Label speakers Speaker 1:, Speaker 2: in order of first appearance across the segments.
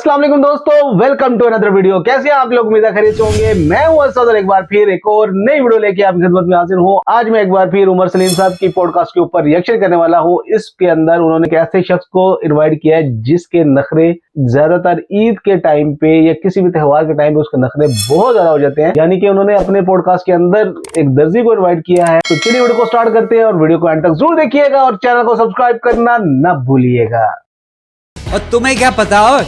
Speaker 1: अस्सलाम वालेकुम दोस्तों, वेलकम टू अनदर वीडियो। कैसे हैं आप लोग? उम्मीद खैरियत से होंगे। मैं हूं असद और एक बार फिर एक और नई वीडियो लेके आपकी खिदमत में हाजिर हूं। आज मैं एक बार फिर उमर सलीम साहब की पॉडकास्ट के ऊपर रिएक्शन करने वाला हूं। इसके अंदर उन्होंने एक ऐसे शख्स को इनवाइट किया है जिसके नखरे ज्यादातर ईद के टाइम पे या किसी भी त्योहार के टाइम पे उसके नखरे बहुत ज्यादा हो जाते हैं। यानी कि उन्होंने अपने पॉडकास्ट के अंदर एक दर्जी को इनवाइट किया है। तो चलिए वीडियो को स्टार्ट करते हैं और वीडियो को एंड तक जरूर देखिएगा और चैनल को सब्सक्राइब करना न भूलिएगा।
Speaker 2: और तुम्हें क्या पता हो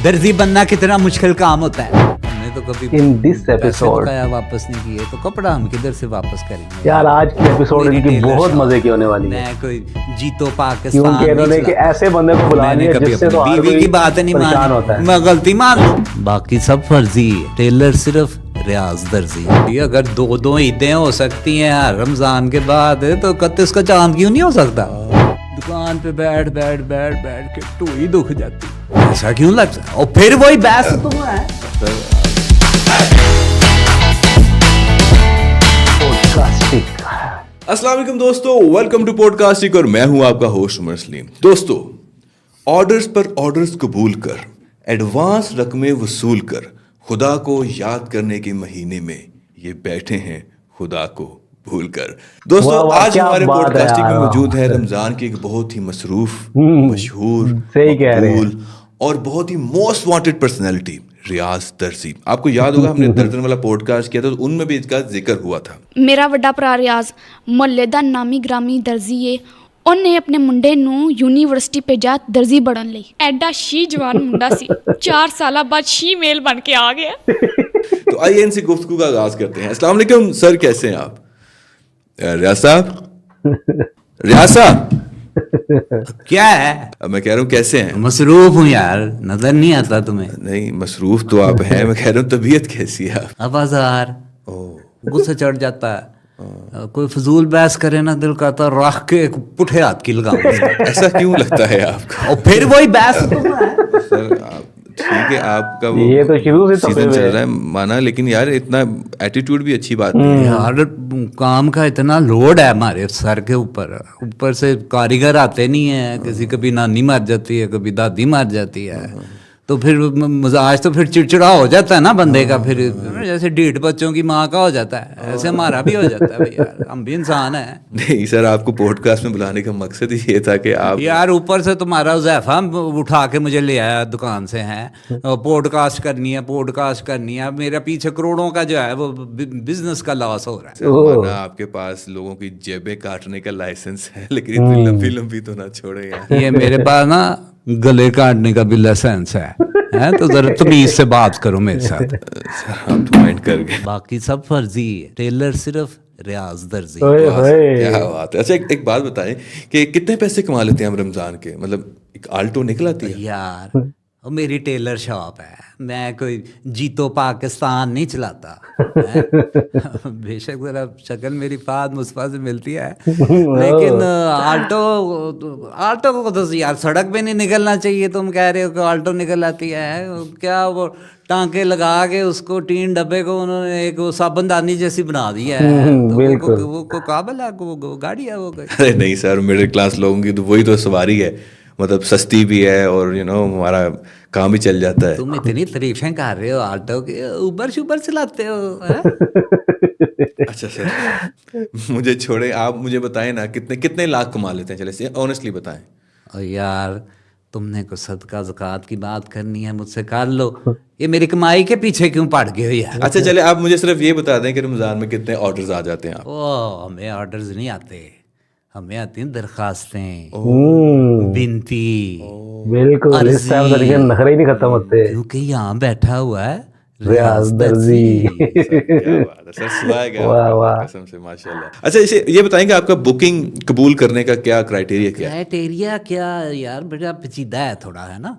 Speaker 2: दर्जी बनना कितना मुश्किल काम होता है। हमने तो कभी
Speaker 1: इन दिस एपिसोड
Speaker 2: वापस नहीं किए तो कपड़ा हम किधर से वापस करेंगे
Speaker 1: यार। आज की एपिसोड इनकी बहुत मजे की होने वाली है।
Speaker 2: मैं कोई जीतो पाकिस्तान
Speaker 1: क्योंकि इन्होंने कि ऐसे बंदे को बुला लिया जिससे तो हर
Speaker 2: बीवी
Speaker 1: कोई
Speaker 2: की बात नहीं
Speaker 1: परेशान होता है।
Speaker 2: मैं गलती मान लूं, बाकी सब फर्जी है। टेलर सिर्फ रियाज दर्जी। अगर दो ईदें हो सकती हैं रमजान के बाद तो 31 का चांद क्यों नहीं हो सकता? दुकान पे बैठ के टू ही दुख जाती। ऐसा क्यों लगता है? और फिर वही बहस तुम है।
Speaker 3: अस्सलाम वालेकुम दोस्तों, वेलकम टू पॉडकास्टिक और मैं हूं आपका होस्ट उमर सलीम। दोस्तों, ऑर्डर्स पर ऑर्डर्स कबूल कर, एडवांस रकमें वसूल कर, खुदा को याद करने के महीने में ये बैठे हैं खुदा को भूल कर। दोस्तों, आज हमारे पॉडकास्टिंग में मौजूद है रमजान की एक बहुत ही मसरूफ, मशहूर, मकबूल और बहुत ही मोस्ट वांटेड पर्सनैलिटी रियाज दर्जी। आपको याद होगा हमने दर्जन वाला पॉडकास्ट किया था तो उनमें भी इसका जिक्र हुआ था।
Speaker 4: ਮੇਰਾ ਵੱਡਾ ਭਰਾ ਰਿਆਜ਼ ਮੁਹੱਲੇ ਦਾ ਨਾਮੀ ਗ੍ਰਾਮੀ ਦਰਜੀ ਏ। ਉਹਨੇ ਆਪਣੇ ਮੁੰਡੇ ਨੂੰ ਯੂਨੀਵਰਸਿਟੀ ਭੇਜਿਆ ਦਰਜੀ ਬਣਨ ਲਈ। ਐਡਾ ਸ਼ੀ ਜਵਾਨ ਮੁੰਡਾ ਸੀ, 4 ਸਾਲਾਂ ਬਾਅਦ ਸ਼ੀ ਮੇਲ ਬਣ ਕੇ ਆ ਗਿਆ।
Speaker 3: तो आइए इनसे गुफ्तगू का आगाज करते हैं। अस्सलाम वालेकुम सर, कैसे हैं आप? रियाज साहब
Speaker 2: क्या है?
Speaker 3: मैं कह रहा हूँ कैसे हैं?
Speaker 2: मसरूफ हूँ यार, नजर नहीं आता तुम्हें?
Speaker 3: नहीं, मसरूफ तो आप हैं। मैं कह रहा हूँ तबीयत कैसी है?
Speaker 2: अब आजार गुस्सा चढ़ जाता है। कोई फजूल बहस करे ना दिल करता रख के एक पुठे हाथ की लगाऊं।
Speaker 3: ऐसा क्यों लगता है आपका?
Speaker 2: और फिर वही बहस
Speaker 3: सर आप ठीक है, आपका वो
Speaker 1: ये तो शुरू से
Speaker 3: सीजन चल रहा है माना, लेकिन यार इतना एटीट्यूड भी अच्छी बात नहीं है
Speaker 2: यार। काम का इतना लोड है हमारे सर के ऊपर से कारीगर आते नहीं है। किसी कभी नानी मर जाती है, कभी दादी मर जाती है, तो फिर मजाज तो फिर चिड़चिड़ा हो जाता है ना बंदे का। फिर जैसे ढीठ बच्चों की माँ का हो जाता है, ऐसे हमारा भी हो जाता है। भाई यार, हम भी इंसान हैं।
Speaker 3: नहीं सर, आपको पॉडकास्ट में बुलाने का मकसद ही ये था कि आप
Speaker 2: यार ऊपर से तुम्हारा ज़ैफ़ा उठा के मुझे ले आया दुकान से है, पॉडकास्ट करनी है। मेरा पीछे करोड़ों का जो है वो बिजनेस का लॉस हो रहा है।
Speaker 3: माना आपके पास लोगों की जेबें काटने का लाइसेंस है, लेकिन इतनी लंबी लंबी तो ना छोड़े यार।
Speaker 2: ये मेरे पास ना गले काटने का भी लाइसेंस है तो जरा तमीज से बात करो मेरे साथ।
Speaker 3: आप तो माइंड कर गए।
Speaker 2: बाकी सब फर्जी है। टेलर सिर्फ रियाज दर्जी।
Speaker 3: क्या बात है। अच्छा, एक बात बताएं कि कितने पैसे कमा लेते हैं हम रमजान के? मतलब एक आल्टो निकल आती है
Speaker 2: यार? वो मेरी टेलर शॉप है, मैं कोई जीतो पाकिस्तान नहीं चलाता। बेशक जरा शक्ल मेरी फाद मुस्फा से मिलती है, लेकिन आल्टो को तो यार सड़क पे नहीं निकलना चाहिए। तुम कह रहे हो कि आल्टो निकल आती है? क्या वो टांके लगा के उसको टीन डब्बे को उन्होंने एक साबनदानी जैसी बना दी है? तो वो काबिल है, वो गाड़ी है वो?
Speaker 3: अरे नहीं सर, मिडिल क्लास लोगों की तो वही तो सवारी है, मतलब सस्ती भी है और हमारा काम भी चल जाता है।
Speaker 2: तुम इतनी तारीफें कर रहे हो आल्टो की, उबर शुबर चलाते हो?
Speaker 3: अच्छा सर, मुझे छोड़े, आप मुझे बताएं ना कितने लाख कमा लेते हैं? चले से ऑनेस्टली बताएं।
Speaker 2: और यार तुमने को सदका ज़कात की बात करनी है मुझसे कर लो। ये मेरी कमाई के पीछे क्यों पड़ गए हो यार?
Speaker 3: अच्छा चले, आप मुझे सिर्फ ये बता दें कि रमजान में कितने ऑर्डर्स आ जाते हैं?
Speaker 2: ओ, हमें ऑर्डर्स नहीं आते, हमें आती हैं दरखास्तें, बिनती,
Speaker 1: बिल्कुल। इस टाइम तरीके नखरे ही नहीं खत्म होते
Speaker 2: क्योंकि यहाँ बैठा हुआ है
Speaker 1: रियाज दर्जी।
Speaker 3: सर स्वैग है कसम से, माशाल्लाह। अच्छा, इसे ये बताएंगे आपका बुकिंग कबूल करने का क्या क्राइटेरिया क्या है?
Speaker 2: क्राइटेरिया क्या यार, बड़ा पेचीदा है थोड़ा, है ना।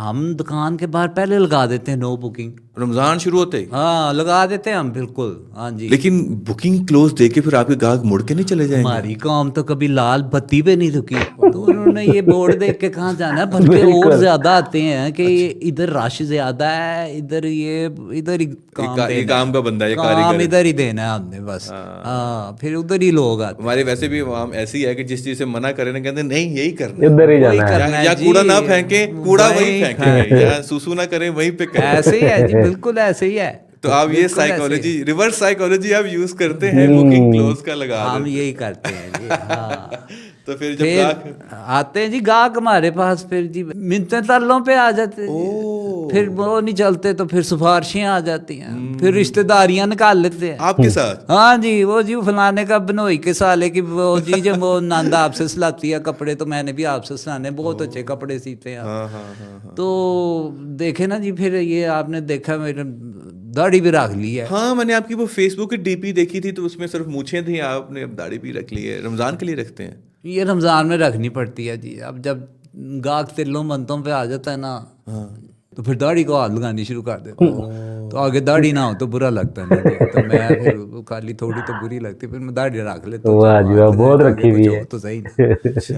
Speaker 2: हम दुकान के बाहर पहले लगा देते हैं नो बुकिंग,
Speaker 3: रमजान शुरू होते ही।
Speaker 2: हाँ लगा देते हैं हम, बिल्कुल। हाँ जी,
Speaker 3: लेकिन बुकिंग क्लोज देके फिर आपके ग्राहक मुड़ के नहीं चले जाएंगे?
Speaker 2: हमारी काम तो कभी लाल बत्ती पे नहीं रुकी। तो उन्होंने ये बोर्ड देख के कहाँ जाना है, बल्कि और ज्यादा आते हैं कि इधर रश ज्यादा है, इधर ये इधर ही
Speaker 3: ये काम का बंदा है, ये
Speaker 2: काम
Speaker 3: कारीगर है।
Speaker 2: इधर ही देना है हमने बस। हाँ, फिर उधर ही लोग आते
Speaker 3: हमारे वैसे भी हम ऐसी है कि जिस चीज से मना करें ना कहते हैं, नहीं यही करना
Speaker 1: इधर ही
Speaker 2: वही
Speaker 1: जाना है।
Speaker 2: करना है
Speaker 3: या
Speaker 2: जी,
Speaker 3: कूड़ा ना फेंके, कूड़ा वही
Speaker 2: वही
Speaker 3: फेंकेंगे, या सुसु ना करें वहीं पे करें।
Speaker 2: ऐसे ही है जी, बिल्कुल ऐसे ही है।
Speaker 3: तो आप ये
Speaker 2: बिल्कुल ऐसे
Speaker 3: साइकोलॉजी, रिवर्स साइकोलॉजी आप यूज करते हैं बुकिंग क्लोज का लगा
Speaker 2: हम
Speaker 3: देते
Speaker 2: यही करते हैं जी। हाँ,
Speaker 3: तो फिर जब
Speaker 2: फिर
Speaker 3: ग्राहक
Speaker 2: आते हैं जी गाहक हमारे पास, फिर जी मिन्नतें तरलों पे आ जाते हैं। फिर वो नहीं चलते तो फिर सिफारिशें आ जाती हैं, फिर रिश्तेदारियां निकाल लेते हैं।
Speaker 3: आपके साथ
Speaker 2: हाँ जी, वो जी फलाने का बनोई के साले की वो जी, जब वो नंदा आपसे सिलाती है कपड़े तो मैंने भी आपसे सिलाने, बहुत अच्छे कपड़े सीते हैं आप। तो देखे ना जी, फिर ये आपने देखा मेरे दाढ़ी भी रख ली है।
Speaker 3: हाँ, मैंने आपकी वो फेसबुक की डीपी देखी थी तो उसमें सिर्फ मूछें थी, आपने अब दाढ़ी भी रख ली है। रमजान के लिए रखते हैं?
Speaker 2: ये रमज़ान में रखनी पड़ती है जी। अब जब गाहक तिलों मंतों पे आ जाता है ना, तो फिर दाढ़ी को हाथ लगानी शुरू कर देता है। तो आगे दाढ़ी ना हो तो बुरा लगता है ना जी। तो मैं फिर खाली थोड़ी तो बुरी लगती, फिर मैं दाढ़ी रख लेता हूँ।
Speaker 1: वाह जी वाह, बहुत
Speaker 2: आगे
Speaker 1: रखी
Speaker 2: कुछ
Speaker 1: हुई
Speaker 2: हो
Speaker 1: है।
Speaker 2: तो सही।
Speaker 3: अच्छा,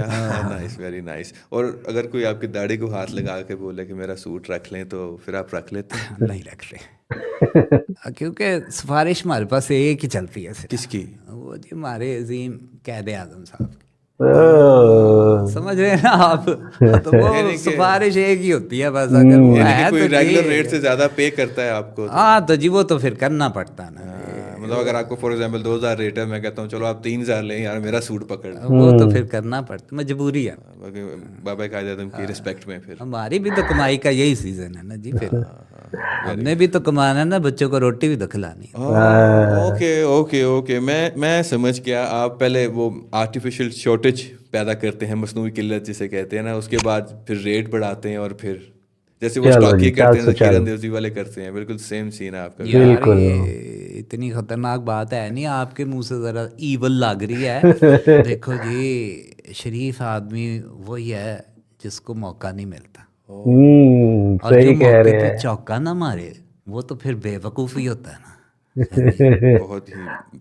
Speaker 3: नाइस, वेरी नाइस। और अगर कोई आपकी दाढ़ी को हाथ लगा के बोले कि मेरा सूट रख लें तो फिर आप रख लेते हैं?
Speaker 2: नहीं रखते, क्योंकि सिफारिश हमारे पास एक ही चलती है सिर्फ।
Speaker 3: किसकी?
Speaker 2: वो जी हमारे अजीम कैद आजम साहब की।
Speaker 1: ओह,
Speaker 2: समझ रहे हैं ना आप? तो वो सिफारिश एक ही होती है बस। अगर वो
Speaker 3: यानी
Speaker 2: है
Speaker 3: कि कोई
Speaker 2: तो
Speaker 3: रेगुलर
Speaker 2: जी।
Speaker 3: रेट से ज्यादा पे करता है आपको तो?
Speaker 2: हाँ, तो जी वो तो फिर करना पड़ता है ना।
Speaker 3: मतलब अगर आपको फॉर एग्जांपल 2000 रेट है, मैं कहता हूँ चलो आप 3000 लें यार, मेरा सूट पकड़ लो।
Speaker 2: वो तो फिर करना पड़ता, मजबूरी है।
Speaker 3: बाकी बाबा कायदे की रिस्पेक्ट में फिर
Speaker 2: हमारी भी तो कमाई का यही सीजन है ना जी। फिर हमने भी तो कमाना है ना, बच्चों को रोटी भी तो खिलानी है।
Speaker 3: ओके ओके ओके, मैं समझ गया। आप पहले वो आर्टिफिशियल शॉर्टेज पैदा करते हैं, मसनूई किल्लत जिसे कहते हैं ना, उसके बाद फिर रेट बढ़ाते हैं और फिर जैसे वो
Speaker 1: चलो
Speaker 3: स्टॉकी
Speaker 1: जी,
Speaker 3: करते हैं,
Speaker 1: 404
Speaker 3: तीरंदाजी वाले करते हैं। बिल्कुल सेम सीन है आपका।
Speaker 2: यार
Speaker 1: बिल्कुल।
Speaker 2: ये इतनी खतरनाक बात है नहीं, आपके मुंह से जरा ईवल लग रही है। देखो जी, शरीफ आदमी वही है जिसको मौका नहीं मिलता, और जो
Speaker 1: सही कह
Speaker 2: मौके
Speaker 1: रहे
Speaker 2: पे
Speaker 1: हैं।
Speaker 2: चौका ना मारे वो तो फिर बेवकूफ़ी होता है ना।
Speaker 3: बहुत ही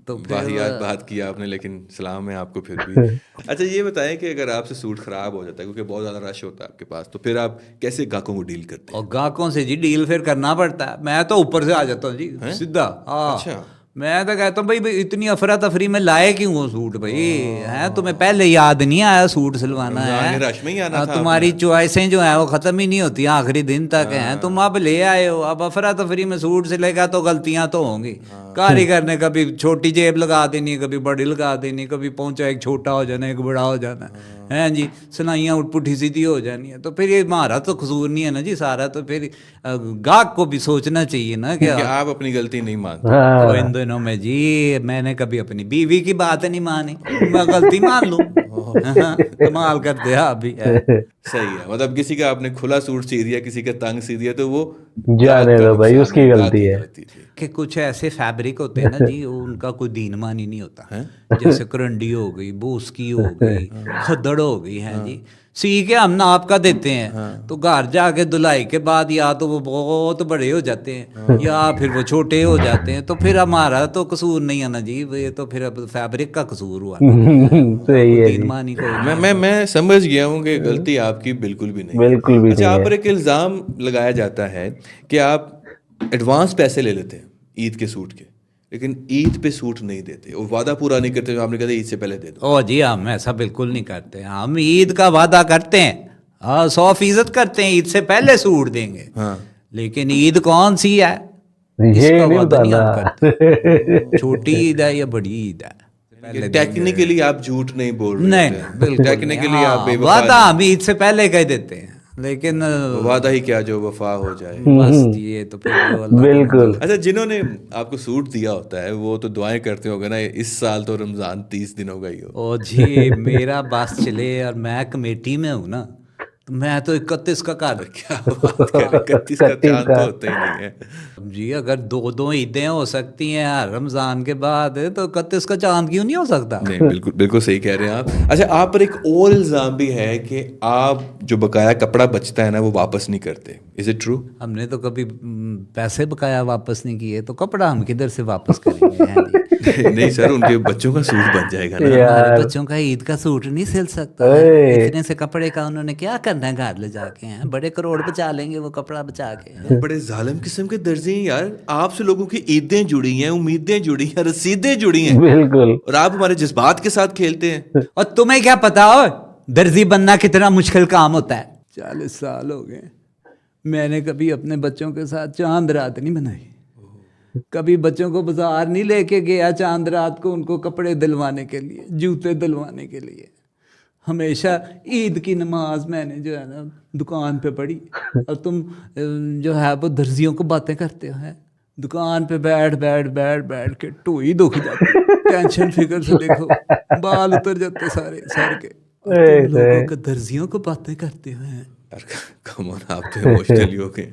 Speaker 2: तो फिर-
Speaker 3: वाहियात बात की आपने, लेकिन सलाम है आपको फिर भी। अच्छा ये बताएं कि अगर आपसे सूट खराब हो जाता है क्योंकि बहुत ज़्यादा रश होता है आपके पास, तो फिर आप कैसे ग्राहकों को डील करते हैं?
Speaker 2: और ग्राहकों से जी डील फिर करना पड़ता है। मैं तो ऊपर से आ जाता हूँ जी सीधा। हाँ,
Speaker 3: अच्छा।
Speaker 2: मैं तो कहता हूँ भाई इतनी अफरा तफरी में लाए क्यों हो सूट भाई? हैं तुम्हें पहले याद नहीं आया सूट सिलवाना
Speaker 3: रमजान
Speaker 2: है?
Speaker 3: के रश में ही आना था
Speaker 2: तुम्हारी चॉइसें जो हैं वो ख़त्म ही नहीं होती, आखिरी दिन तक हैं। तुम अब ले आए हो, अब अफरा तफरी में सूट सिलेगा तो गलतियां तो होंगी। कारीगर ने कभी छोटी जेब लगा देनी, कभी बड़ी लगा देनी, कभी पहुंचा एक छोटा हो जाना, एक बड़ा हो जाना है जी, सिलाइयाँ पुठी सीधी हो जानी है। तो फिर ये हमारा तो कसूर नहीं है ना जी सारा। तो फिर गाहक को भी सोचना चाहिए ना कि
Speaker 3: कि आप अपनी गलती नहीं मानते।
Speaker 1: हाँ,
Speaker 2: तो इन दिनों में जी मैंने कभी अपनी बीवी की बात नहीं मानी, मैं गलती मान लूं। कमाल कर दिया अभी।
Speaker 3: सही है, मतलब किसी का आपने खुला सूट सी दिया, किसी का तंग सी दिया, तो वो
Speaker 1: जाने दो भाई,
Speaker 3: नुकसान
Speaker 1: उसकी
Speaker 3: है,
Speaker 1: गलती है।
Speaker 3: थी।
Speaker 2: कि कुछ ऐसे फैब्रिक होते हैं ना जी, उनका कोई दीन मान ही नहीं होता। जैसे करंडी हो गई, बोसकी हो गई, खद्दड़ हो गई है जी, सी के हम नाप का देते हैं। तो घर जाके धुलाई के बाद या तो वो बहुत बड़े हो जाते हैं या फिर वो छोटे हो जाते हैं। तो फिर हमारा तो कसूर नहीं है ना जी, ये तो फिर अब फैब्रिक का कसूर हुआ।
Speaker 1: सही है
Speaker 2: दीन
Speaker 1: जी,
Speaker 2: मान ही कोई नहीं।
Speaker 3: मैं समझ गया हूँ कि गलती आपकी बिल्कुल भी नहीं है।
Speaker 1: बिल्कुल भी
Speaker 3: अच्छा,
Speaker 1: नहीं
Speaker 3: आप
Speaker 1: है।
Speaker 3: पर एक इल्ज़ाम लगाया जाता है कि आप एडवांस पैसे ले लेते हैं ईद के सूट के, लेकिन ईद पे सूट नहीं देते और वादा पूरा नहीं करते जो आपने कहा था ईद से पहले दे दो।
Speaker 2: ओ जी, हम ऐसा बिल्कुल नहीं करते। हम ईद का वादा करते हैं, हाँ 100% करते हैं, ईद से पहले सूट देंगे।
Speaker 3: हाँ,
Speaker 2: लेकिन ईद कौन सी है
Speaker 1: ये
Speaker 2: इसका
Speaker 1: नहीं
Speaker 2: वादा नहीं हम
Speaker 1: बताना।
Speaker 2: करते। छोटी ईद है या बड़ी ईद है?
Speaker 3: टेक्निकली आप झूठ नहीं बोल रहे
Speaker 2: नहीं,
Speaker 3: होते।
Speaker 2: बिल्कुल नहीं।
Speaker 3: टेक्निकली आप
Speaker 2: हाँ,
Speaker 3: बेवफा
Speaker 2: वादा हम ईद से पहले कह देते हैं, लेकिन
Speaker 3: नहीं। वादा ही क्या जो वफा हो जाए।
Speaker 2: बस ये तो फिर वो अल्लाह का
Speaker 1: बिल्कुल।
Speaker 3: अच्छा, जिन्होंने आपको सूट दिया होता है वो तो दुआएं करते होंगे ना, इस साल तो रमजान 30 दिनों का ही हो।
Speaker 2: ओ जी, मेरा बस चले और मैं कमेटी में हूँ ना, तो मैं तो 31 का कर
Speaker 3: क्या बात कर, 31 का चांद तो होता ही नहीं है।
Speaker 2: जी। अगर दो ईदें हो सकती हैं रमजान के बाद, तो 31 का चांद क्यों नहीं हो सकता?
Speaker 3: नहीं, बिल्कुल बिल्कुल सही कह रहे हैं आप। अच्छा, आप पर एक और इल्ज़ाम भी है कि आप जो बकाया कपड़ा बचता है ना वो वापस नहीं करते। Is it true?
Speaker 2: हमने तो कभी पैसे बकाया वापस नहीं किए, तो कपड़ा हम किधर से वापस करेंगे? हैं जी?
Speaker 3: नहीं सर, उनके बच्चों का सूट बन जाएगा ना।
Speaker 2: हमारे बच्चों का ईद का सूट नहीं सिल सकता,
Speaker 1: ओए।
Speaker 2: इतने से कपड़े का उन्होंने क्या करना करना है घर ले जाके हैं, बड़े करोड़ बचा लेंगे वो कपड़ा बचा के।
Speaker 3: बड़े जालिम किस्म के दर्जी हैं यार, आपसे लोगों की ईदें जुड़ी हैं, उम्मीदें जुड़ी हैं, रसीदें जुड़ी हैं,
Speaker 1: बिल्कुल।
Speaker 3: और आप हमारे जज्बात के साथ खेलते हैं।
Speaker 2: और तुम्हें क्या पता हो दर्जी बनना कितना मुश्किल काम होता है। 40 साल हो गए, मैंने कभी अपने बच्चों के साथ चांद रात नहीं बनाई, कभी बच्चों को बाजार नहीं लेके गया चांद रात को उनको कपड़े दिलवाने के लिए, जूते दिलवाने के लिए। हमेशा ईद की नमाज मैंने जो है ना दुकान पे पढ़ी, और तुम जो है वो दर्जियों को बातें करते हो, है दुकान पे बैठ बैठ बैठ बैठ के टूई दुख जाती, टेंशन फिक्र से देखो बाल उतर जाते सारे सर के, और तुम लोगों को दर्जियों को बातें करते हो।
Speaker 3: कम ऑन, आप तो इमोशनली हो गए।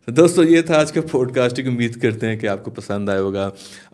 Speaker 3: तो दोस्तों ये था आज का पॉडकास्टिंग, उम्मीद करते हैं कि आपको पसंद आया होगा।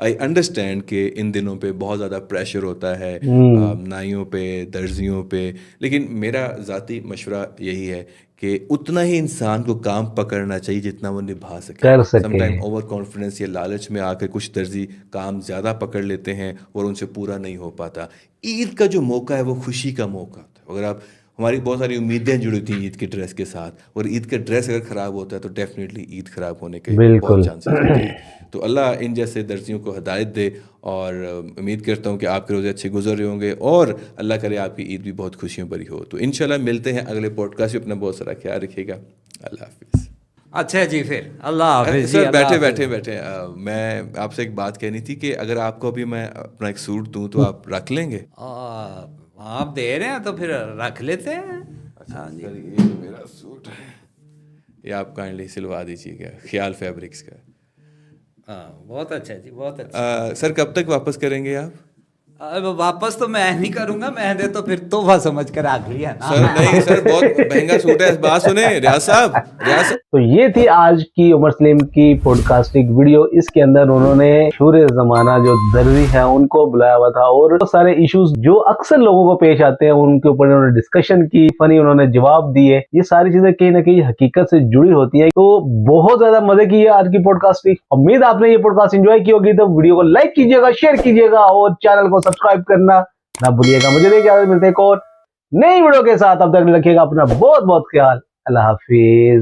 Speaker 3: आई अंडरस्टैंड कि इन दिनों पे बहुत ज़्यादा प्रेशर होता है नाइयों पे, दर्जियों पे, लेकिन मेरा ज़ाती मशवरा यही है कि उतना ही इंसान को काम पकड़ना चाहिए जितना वो निभा सके। समटाइम ओवर कॉन्फिडेंस या लालच में आकर कुछ दर्जी काम ज़्यादा पकड़ लेते हैं और उनसे पूरा नहीं हो पाता। ईद का जो मौका है वो खुशी का मौका होता है। अगर आप, हमारी बहुत सारी उम्मीदें जुड़ी थी ईद के ड्रेस के साथ, और ईद का ड्रेस अगर ख़राब होता है तो डेफिनेटली ईद ख़राब होने के बहुत चांसेस होते हैं। तो अल्लाह इन जैसे दर्जियों को हिदायत दे, और उम्मीद करता हूँ कि आपके रोज़े अच्छे गुजर रहे होंगे, और अल्लाह करे आपकी ईद भी बहुत खुशियों भरी हो। तो इंशाल्लाह मिलते हैं अगले पॉडकास्ट में, अपना बहुत सारा ख्याल रखिएगा। अल्लाह हाफिज़।
Speaker 2: अच्छा जी, फिर अल्लाह हाफिज़।
Speaker 3: सर बैठे मैं आपसे एक बात कहनी थी कि अगर आपको अभी मैं अपना एक सूट दूँ तो आप रख लेंगे?
Speaker 2: आप दे रहे हैं तो फिर रख लेते हैं।
Speaker 3: हाँ जी, ये जो मेरा सूट है ये आप काइंडली सिलवा दीजिएगा, ख्याल फैब्रिक्स का।
Speaker 2: बहुत अच्छा जी, बहुत अच्छा।
Speaker 3: सर कब तक वापस करेंगे आप?
Speaker 2: अब वापस तो मैं नहीं करूंगा, मैंने तो फिर तोहफा समझ कर रख लिया ना।
Speaker 3: सर नहीं सर, बहुत महंगा सूट है। बात सुने रियाज साहब,
Speaker 1: तो ये थी आज की उमर सलीम की पॉडकास्टिंग वीडियो। इसके अंदर उन्होंने शूरे जमाना जो दर्जी है उनको बुलाया हुआ था, और बहुत सारे इश्यूज जो अक्सर लोगों को पेश आते हैं उनके ऊपर उन्होंने डिस्कशन की, फनी उन्होंने जवाब दिए। ये सारी चीजें कहीं ना कहीं हकीकत से जुड़ी होती है। तो बहुत ज्यादा मजे की है आज की पॉडकास्टिंग। उम्मीद आपने ये पॉडकास्ट एंजॉय की होगी। तो वीडियो को लाइक कीजिएगा, शेयर कीजिएगा, और चैनल को सब्सक्राइब करना ना भूलिएगा। मुझे देखिए मिलते हैं एक और नई वीडियो के साथ, अब तक रखिएगा अपना बहुत बहुत ख्याल। अल्लाह हाफिज।